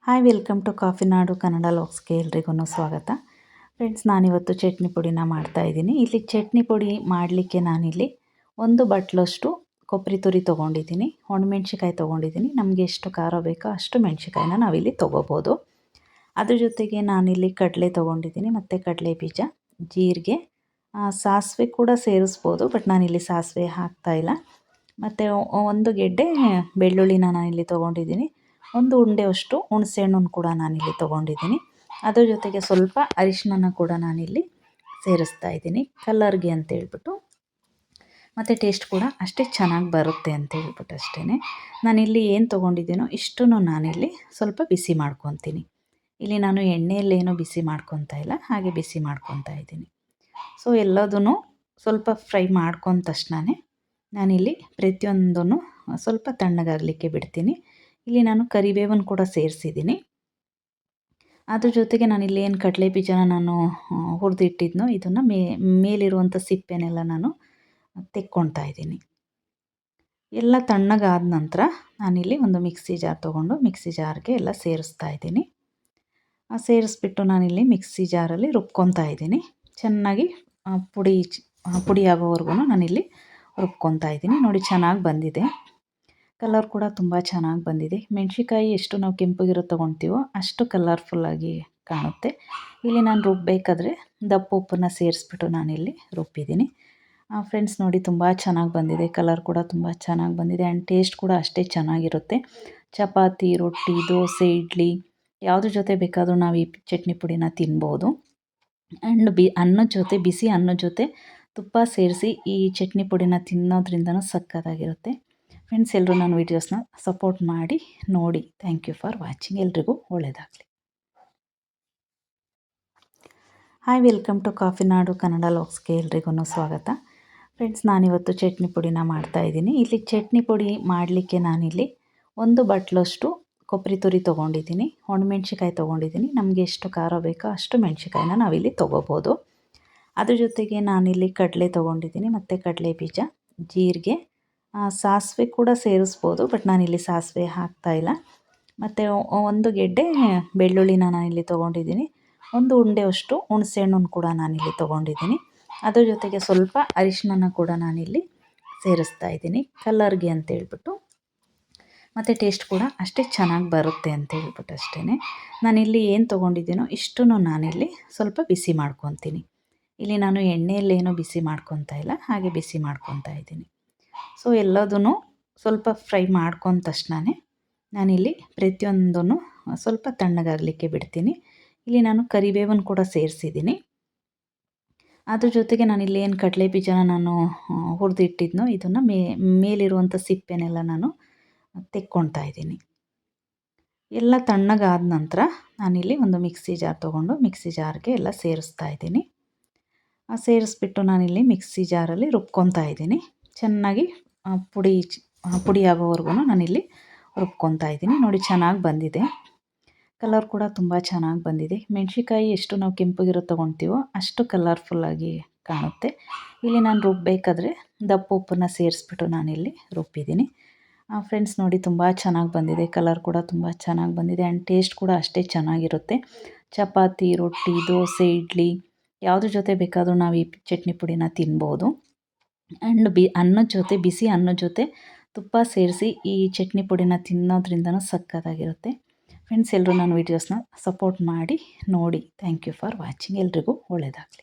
Hi welcome to coffee ನಾಡು ಕನ್ನಡ ಲಾಗ್ಸ್ಗೆ ಎಲ್ರಿಗೂ ಸ್ವಾಗತ. Friends, ನಾನಿವತ್ತು ಚಟ್ನಿ ಪುಡಿನ ಮಾಡ್ತಾಯಿದ್ದೀನಿ. ಇಲ್ಲಿ ಚಟ್ನಿ ಪುಡಿ ಮಾಡಲಿಕ್ಕೆ ನಾನಿಲ್ಲಿ 1 ಬಟ್ಲಷ್ಟು ಕೊಬ್ಬರಿ ತುರಿ ತೊಗೊಂಡಿದ್ದೀನಿ, ಒಣಮೆಣ್ಸಿಕಾಯಿ ತೊಗೊಂಡಿದ್ದೀನಿ. ನಮಗೆ ಎಷ್ಟು ಖಾರ ಬೇಕೋ ಅಷ್ಟು ಮೆಣಸಿಕಾಯಿನ ನಾವಿಲ್ಲಿ ತೊಗೋಬೋದು. ಅದ್ರ ಜೊತೆಗೆ ನಾನಿಲ್ಲಿ ಕಡಲೆ ತೊಗೊಂಡಿದ್ದೀನಿ ಮತ್ತು ಕಡಲೆ ಬೀಜ, ಜೀರಿಗೆ, ಸಾಸಿವೆ ಕೂಡ ಸೇರಿಸ್ಬೋದು, ಬಟ್ ನಾನಿಲ್ಲಿ ಸಾಸಿವೆ ಹಾಕ್ತಾಯಿಲ್ಲ. ಮತ್ತು 1 ಗೆಡ್ಡೆ ಬೆಳ್ಳುಳ್ಳಿನ ನಾನಿಲ್ಲಿ ತೊಗೊಂಡಿದ್ದೀನಿ. 1 ಉಂಡೆಯಷ್ಟು ಹುಣಸೆಹಣ್ಣನ್ನು ಕೂಡ ನಾನಿಲ್ಲಿ ತೊಗೊಂಡಿದ್ದೀನಿ. ಅದ್ರ ಜೊತೆಗೆ ಸ್ವಲ್ಪ ಅರಿಶಿನ ಕೂಡ ನಾನಿಲ್ಲಿ ಸೇರಿಸ್ತಾ ಇದ್ದೀನಿ, ಕಲರ್ಗೆ ಅಂತೇಳ್ಬಿಟ್ಟು, ಮತ್ತು ಟೇಸ್ಟ್ ಕೂಡ ಅಷ್ಟೇ ಚೆನ್ನಾಗಿ ಬರುತ್ತೆ ಅಂತ ಹೇಳ್ಬಿಟ್ಟು ಅಷ್ಟೇ. ನಾನಿಲ್ಲಿ ಏನು ತೊಗೊಂಡಿದ್ದೀನೋ ಇಷ್ಟನ್ನು ನಾನಿಲ್ಲಿ ಸ್ವಲ್ಪ ಬಿಸಿ ಮಾಡ್ಕೊತೀನಿ. ಇಲ್ಲಿ ನಾನು ಎಣ್ಣೆಯಲ್ಲೇನೂ ಬಿಸಿ ಮಾಡ್ಕೊತಾ ಇಲ್ಲ, ಹಾಗೆ ಬಿಸಿ ಮಾಡ್ಕೊತಾ ಇದ್ದೀನಿ. ಸೊ ಎಲ್ಲದೂ ಸ್ವಲ್ಪ ಫ್ರೈ ಮಾಡ್ಕೊಂಡ ತಕ್ಷಣವೇ ನಾನಿಲ್ಲಿ ಪ್ರತಿಯೊಂದನ್ನು ಸ್ವಲ್ಪ ತಣ್ಣಗಾಗಲಿಕ್ಕೆ ಬಿಡ್ತೀನಿ. ಇಲ್ಲಿ ನಾನು ಕರಿಬೇವನ್ನು ಕೂಡ ಸೇರಿಸಿದ್ದೀನಿ. ಅದ್ರ ಜೊತೆಗೆ ನಾನಿಲ್ಲಿ ಏನು ಕಡಲೆ ಬೀಜನ ನಾನು ಹುರಿದಿಟ್ಟಿದ್ನೋ ಇದನ್ನು ಮೇಲಿರುವಂಥ ಸಿಪ್ಪೆನೆಲ್ಲ ನಾನು ತೆಕ್ಕೊಳ್ತಾ ಇದ್ದೀನಿ. ಎಲ್ಲ ತಣ್ಣಗಾದ ನಂತರ ನಾನಿಲ್ಲಿ ಒಂದು ಮಿಕ್ಸಿ ಜಾರ್ ತೊಗೊಂಡು ಮಿಕ್ಸಿ ಜಾರ್ಗೆ ಎಲ್ಲ ಸೇರಿಸ್ತಾ ಇದ್ದೀನಿ. ಸೇರಿಸ್ಬಿಟ್ಟು ನಾನಿಲ್ಲಿ ಮಿಕ್ಸಿ ಜಾರಲ್ಲಿ ರುಬ್ಕೊತಾ ಇದ್ದೀನಿ. ಚೆನ್ನಾಗಿ ಪುಡಿ ಆಗೋವರೆಗೂ ನಾನಿಲ್ಲಿ ರುಬ್ಕೊತಾ ಇದ್ದೀನಿ. ನೋಡಿ, ಚೆನ್ನಾಗಿ ಬಂದಿದೆ. ಕಲರ್ ಕೂಡ ತುಂಬ ಚೆನ್ನಾಗಿ ಬಂದಿದೆ. ಮೆಣಸಿಕಾಯಿ ಎಷ್ಟು ನಾವು ಕೆಂಪಗಿರೋ ತೊಗೊಳ್ತೀವೋ ಅಷ್ಟು ಕಲರ್ಫುಲ್ಲಾಗಿ ಕಾಣುತ್ತೆ. ಇಲ್ಲಿ ನಾನು ರುಬ್ಬಬೇಕಾದ್ರೆ ದಪ್ಪ ಉಪ್ಪನ್ನು ಸೇರಿಸ್ಬಿಟ್ಟು ನಾನಿಲ್ಲಿ ರುಬ್ಬಿದ್ದೀನಿ. ಫ್ರೆಂಡ್ಸ್, ನೋಡಿ ತುಂಬ ಚೆನ್ನಾಗಿ ಬಂದಿದೆ. ಕಲರ್ ಕೂಡ ತುಂಬ ಚೆನ್ನಾಗಿ ಬಂದಿದೆ ಆ್ಯಂಡ್ ಟೇಸ್ಟ್ ಕೂಡ ಅಷ್ಟೇ ಚೆನ್ನಾಗಿರುತ್ತೆ. ಚಪಾತಿ, ರೊಟ್ಟಿ, ದೋಸೆ, ಇಡ್ಲಿ ಯಾವುದ್ರ ಜೊತೆ ಬೇಕಾದರೂ ನಾವು ಈ ಚಟ್ನಿ ಪುಡಿನ ತಿನ್ಬೋದು. ಆ್ಯಂಡ್ ಅನ್ನದ ಜೊತೆ, ಬಿಸಿ ಅನ್ನದ ಜೊತೆ ತುಪ್ಪ ಸೇರಿಸಿ ಈ ಚಟ್ನಿ ಪುಡಿನ ತಿನ್ನೋದ್ರಿಂದನೂ ಸಕ್ಕತ್ತಾಗಿರುತ್ತೆ. ಫ್ರೆಂಡ್ಸ್, ಎಲ್ಲರೂ ನನ್ನ ವೀಡಿಯೋಸ್ನ ಸಪೋರ್ಟ್ ಮಾಡಿ ನೋಡಿ. Thank you for watching. ಎಲ್ರಿಗೂ ಒಳ್ಳೆಯದಾಗಲಿ. ಹಾಯ್ ವೆಲ್ಕಮ್ ಟು ಕಾಫಿ ನಾಡು ಕನ್ನಡ ಲಾಗ್ಸ್ಗೆ ಎಲ್ರಿಗೂ ಸ್ವಾಗತ. ಫ್ರೆಂಡ್ಸ್, ನಾನಿವತ್ತು ಚಟ್ನಿ ಪುಡಿನ ಮಾಡ್ತಾಯಿದ್ದೀನಿ. ಇಲ್ಲಿ ಚಟ್ನಿ ಪುಡಿ ಮಾಡಲಿಕ್ಕೆ ನಾನಿಲ್ಲಿ 1 ಬಟ್ಲಷ್ಟು ಕೊಬ್ಬರಿ ತುರಿ ತೊಗೊಂಡಿದ್ದೀನಿ, ಒಣಮೆಣ್ಸಿಕಾಯಿ ತೊಗೊಂಡಿದ್ದೀನಿ. ನಮಗೆ ಎಷ್ಟು ಖಾರ ಬೇಕೋ ಅಷ್ಟು ಮೆಣಸಿಕಾಯಿನ ನಾವಿಲ್ಲಿ ತೊಗೋಬೋದು. ಅದ್ರ ಜೊತೆಗೆ ನಾನಿಲ್ಲಿ ಕಡಲೆ ತೊಗೊಂಡಿದ್ದೀನಿ ಮತ್ತು ಕಡಲೆ ಬೀಜ, ಜೀರಿಗೆ, ಸಾಸಿವೆ ಕೂಡ ಸೇರಿಸ್ಬೋದು, ಬಟ್ ನಾನಿಲ್ಲಿ ಸಾಸಿವೆ ಹಾಕ್ತಾಯಿಲ್ಲ. ಮತ್ತು 1 ಗೆಡ್ಡೆ ಬೆಳ್ಳುಳ್ಳಿನ ನಾನಿಲ್ಲಿ ತೊಗೊಂಡಿದ್ದೀನಿ. 1 ಉಂಡೆಯಷ್ಟು ಹುಣಸೆಹಣ್ಣನ್ನು ಕೂಡ ನಾನಿಲ್ಲಿ ತೊಗೊಂಡಿದ್ದೀನಿ. ಅದ್ರ ಜೊತೆಗೆ ಸ್ವಲ್ಪ ಅರಿಶಿನ ಕೂಡ ನಾನಿಲ್ಲಿ ಸೇರಿಸ್ತಾ ಇದ್ದೀನಿ, ಕಲರ್ಗೆ ಅಂತೇಳ್ಬಿಟ್ಟು, ಮತ್ತು ಟೇಸ್ಟ್ ಕೂಡ ಅಷ್ಟೇ ಚೆನ್ನಾಗಿ ಬರುತ್ತೆ ಅಂತ ಹೇಳ್ಬಿಟ್ಟು ಅಷ್ಟೇ. ನಾನಿಲ್ಲಿ ಏನು ತೊಗೊಂಡಿದ್ದೀನೋ ಇಷ್ಟನ್ನು ನಾನಿಲ್ಲಿ ಸ್ವಲ್ಪ ಬಿಸಿ ಮಾಡ್ಕೊತೀನಿ. ಇಲ್ಲಿ ನಾನು ಎಣ್ಣೆಯಲ್ಲೇನೂ ಬಿಸಿ ಮಾಡ್ಕೊತಾ ಇಲ್ಲ, ಹಾಗೆ ಬಿಸಿ ಮಾಡ್ಕೊತಾ ಇದ್ದೀನಿ. ಸೊ ಎಲ್ಲದೂ ಸ್ವಲ್ಪ ಫ್ರೈ ಮಾಡ್ಕೊಂಡ ತಕ್ಷಣವೇ ನಾನಿಲ್ಲಿ ಪ್ರತಿಯೊಂದನ್ನು ಸ್ವಲ್ಪ ತಣ್ಣಗಾಗಲಿಕ್ಕೆ ಬಿಡ್ತೀನಿ. ಇಲ್ಲಿ ನಾನು ಕರಿಬೇವನ್ನು ಕೂಡ ಸೇರಿಸಿದ್ದೀನಿ. ಅದ್ರ ಜೊತೆಗೆ ನಾನಿಲ್ಲಿ ಏನು ಕಡಲೆ ಬೀಜನ ನಾನು ಹುರಿದಿಟ್ಟಿದ್ನೋ ಇದನ್ನು ಮೇಲಿರುವಂಥ ಸಿಪ್ಪೆನೆಲ್ಲ ನಾನು ತೆಕ್ಕೊಳ್ತಾ ಇದ್ದೀನಿ. ಎಲ್ಲ ತಣ್ಣಗಾದ ನಂತರ ನಾನಿಲ್ಲಿ ಒಂದು ಮಿಕ್ಸಿ ಜಾರ್ ತೊಗೊಂಡು ಮಿಕ್ಸಿ ಜಾರ್ಗೆ ಎಲ್ಲ ಸೇರಿಸ್ತಾ ಇದ್ದೀನಿ. ಸೇರಿಸ್ಬಿಟ್ಟು ನಾನಿಲ್ಲಿ ಮಿಕ್ಸಿ ಜಾರಲ್ಲಿ ರುಬ್ಕೊತಾ ಇದ್ದೀನಿ. ಚೆನ್ನಾಗಿ ಪುಡಿ ಆಗೋವರೆಗೂ ನಾನಿಲ್ಲಿ ರುಬ್ಕೊತಾ ಇದ್ದೀನಿ. ನೋಡಿ, ಚೆನ್ನಾಗಿ ಬಂದಿದೆ. ಕಲರ್ ಕೂಡ ತುಂಬ ಚೆನ್ನಾಗಿ ಬಂದಿದೆ. ಮೆಣಸಿಕಾಯಿ ಎಷ್ಟು ನಾವು ಕೆಂಪಗಿರೋ ತೊಗೊಳ್ತೀವೋ ಅಷ್ಟು ಕಲರ್ಫುಲ್ಲಾಗಿ ಕಾಣುತ್ತೆ. ಇಲ್ಲಿ ನಾನು ರುಬ್ಬಬೇಕಾದ್ರೆ ದಪ್ಪ ಉಪ್ಪನ್ನು ಸೇರಿಸ್ಬಿಟ್ಟು ನಾನಿಲ್ಲಿ ರುಬ್ಬಿದ್ದೀನಿ. ಫ್ರೆಂಡ್ಸ್, ನೋಡಿ ತುಂಬ ಚೆನ್ನಾಗಿ ಬಂದಿದೆ. ಕಲರ್ ಕೂಡ ತುಂಬ ಚೆನ್ನಾಗಿ ಬಂದಿದೆ ಆ್ಯಂಡ್ ಟೇಸ್ಟ್ ಕೂಡ ಅಷ್ಟೇ ಚೆನ್ನಾಗಿರುತ್ತೆ. ಚಪಾತಿ, ರೊಟ್ಟಿ, ದೋಸೆ, ಇಡ್ಲಿ ಯಾವುದ್ರ ಜೊತೆ ಬೇಕಾದರೂ ನಾವು ಈ ಚಟ್ನಿ ಪುಡಿನ ತಿನ್ಬೋದು. ಆ್ಯಂಡ್ ಅನ್ನದ ಜೊತೆ, ಬಿಸಿ ಅನ್ನದ ಜೊತೆ ತುಪ್ಪ ಸೇರಿಸಿ ಈ ಚಟ್ನಿ ಪುಡಿನ ತಿನ್ನೋದ್ರಿಂದನೂ ಸಕ್ಕತ್ತಾಗಿರುತ್ತೆ. ಫ್ರೆಂಡ್ಸ್, ಎಲ್ಲರೂ ನನ್ನ ವೀಡಿಯೋಸ್ನ ಸಪೋರ್ಟ್ ಮಾಡಿ ನೋಡಿ. Thank you for watching. ಎಲ್ರಿಗೂ ಒಳ್ಳೆಯದಾಗಲಿ.